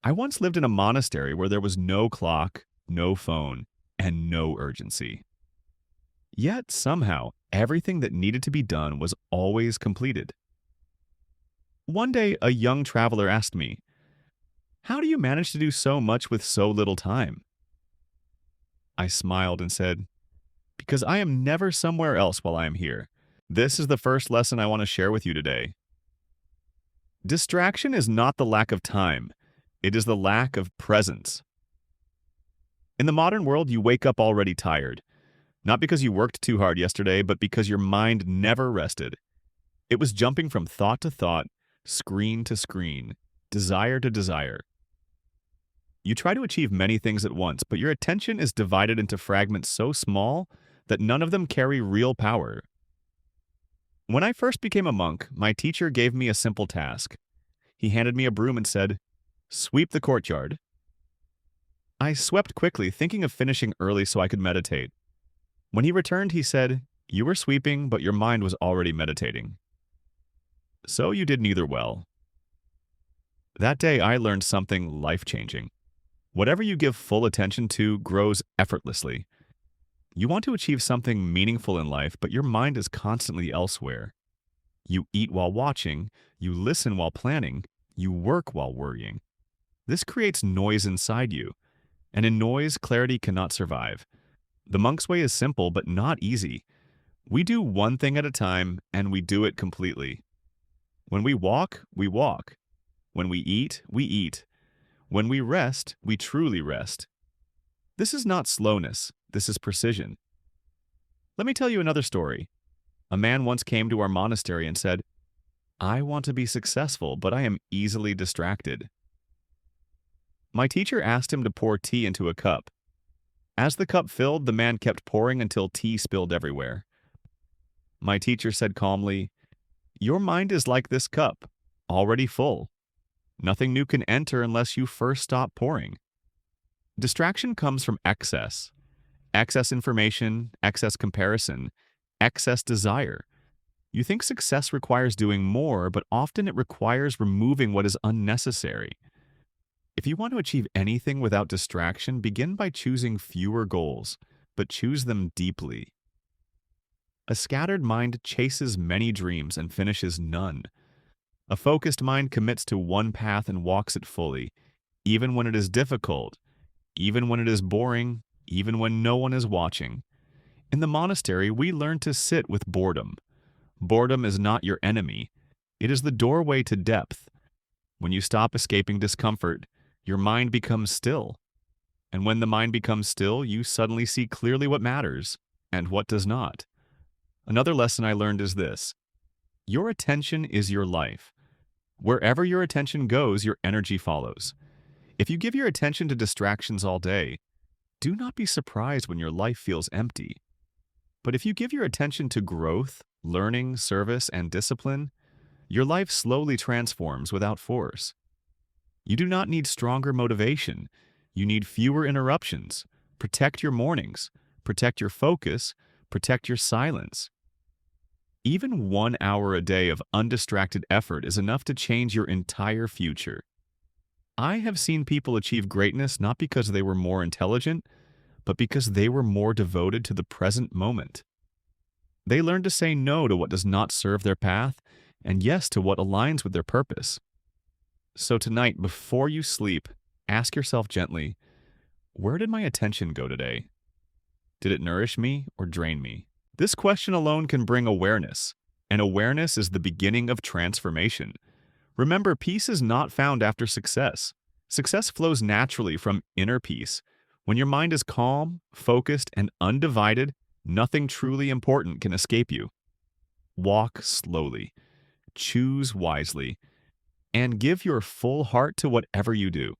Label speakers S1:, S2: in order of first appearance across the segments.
S1: I once lived in a monastery where there was no clock, no phone, and no urgency. Yet somehow, everything that needed to be done was always completed. One day, a young traveler asked me, "How do you manage to do so much with so little time?" I smiled and said, "Because I am never somewhere else while I am here. This is the first lesson I want to share with you today. Distraction is not the lack of time, it is the lack of presence." In the modern world, you wake up already tired, not because you worked too hard yesterday, but because your mind never rested. It was jumping from thought to thought, screen to screen, desire to desire. You try to achieve many things at once, but your attention is divided into fragments so small that none of them carry real power. When I first became a monk, my teacher gave me a simple task. He handed me a broom and said, "Sweep the courtyard." I swept quickly, thinking of finishing early so I could meditate. When he returned, he said, "You were sweeping, but your mind was already meditating. So you did neither well." That day, I learned something life-changing. Whatever you give full attention to grows effortlessly. You want to achieve something meaningful in life, but your mind is constantly elsewhere. You eat while watching, you listen while planning, you work while worrying. This creates noise inside you, and in noise, clarity cannot survive. The monk's way is simple, but not easy. We do one thing at a time, and we do it completely. When we walk, we walk. When we eat, we eat. When we rest, we truly rest. This is not slowness, this is precision. Let me tell you another story. A man once came to our monastery and said, "I want to be successful, but I am easily distracted." My teacher asked him to pour tea into a cup. As the cup filled, the man kept pouring until tea spilled everywhere. My teacher said calmly, "Your mind is like this cup, already full. Nothing new can enter unless you first stop pouring." Distraction comes from excess. Excess information, excess comparison, excess desire. You think success requires doing more, but often it requires removing what is unnecessary. If you want to achieve anything without distraction, begin by choosing fewer goals, but choose them deeply. A scattered mind chases many dreams and finishes none. A focused mind commits to one path and walks it fully, even when it is difficult, even when it is boring, even when no one is watching. In the monastery, we learn to sit with boredom. Boredom is not your enemy. It is the doorway to depth. When you stop escaping discomfort, your mind becomes still. And when the mind becomes still, you suddenly see clearly what matters and what does not. Another lesson I learned is this: your attention is your life. Wherever your attention goes, your energy follows. If you give your attention to distractions all day, do not be surprised when your life feels empty. But if you give your attention to growth, learning, service, and discipline, your life slowly transforms without force. You do not need stronger motivation. You need fewer interruptions. Protect your mornings. Protect your focus. Protect your silence. Even 1 hour a day of undistracted effort is enough to change your entire future. I have seen people achieve greatness not because they were more intelligent, but because they were more devoted to the present moment. They learned to say no to what does not serve their path and yes to what aligns with their purpose. So tonight, before you sleep, ask yourself gently, where did my attention go today? Did it nourish me or drain me? This question alone can bring awareness, and awareness is the beginning of transformation. Remember, peace is not found after success. Success flows naturally from inner peace. When your mind is calm, focused, and undivided, nothing truly important can escape you. Walk slowly, choose wisely, and give your full heart to whatever you do.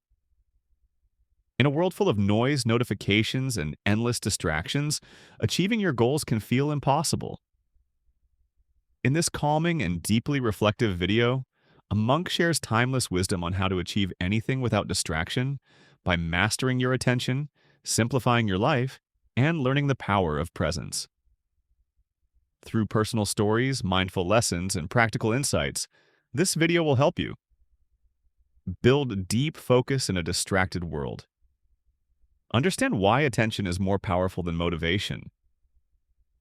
S1: In a world full of noise, notifications, and endless distractions, achieving your goals can feel impossible. In this calming and deeply reflective video, a monk shares timeless wisdom on how to achieve anything without distraction by mastering your attention, simplifying your life, and learning the power of presence. Through personal stories, mindful lessons, and practical insights, this video will help you. Build deep focus in a distracted world. Understand why attention is more powerful than motivation.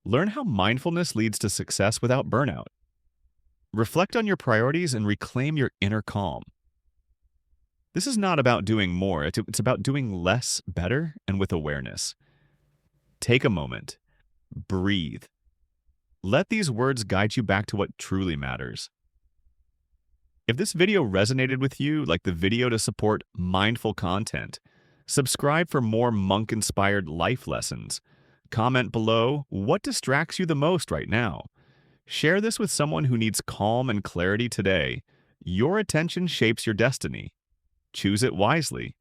S1: Learn how mindfulness leads to success without burnout. Reflect on your priorities and reclaim your inner calm. This is not about doing more, it's about doing less better and with awareness. Take a moment. Breathe. Let these words guide you back to what truly matters. If this video resonated with you, like the video to support mindful content, subscribe for more monk-inspired life lessons. Comment below what distracts you the most right now. Share this with someone who needs calm and clarity today. Your attention shapes your destiny. Choose it wisely.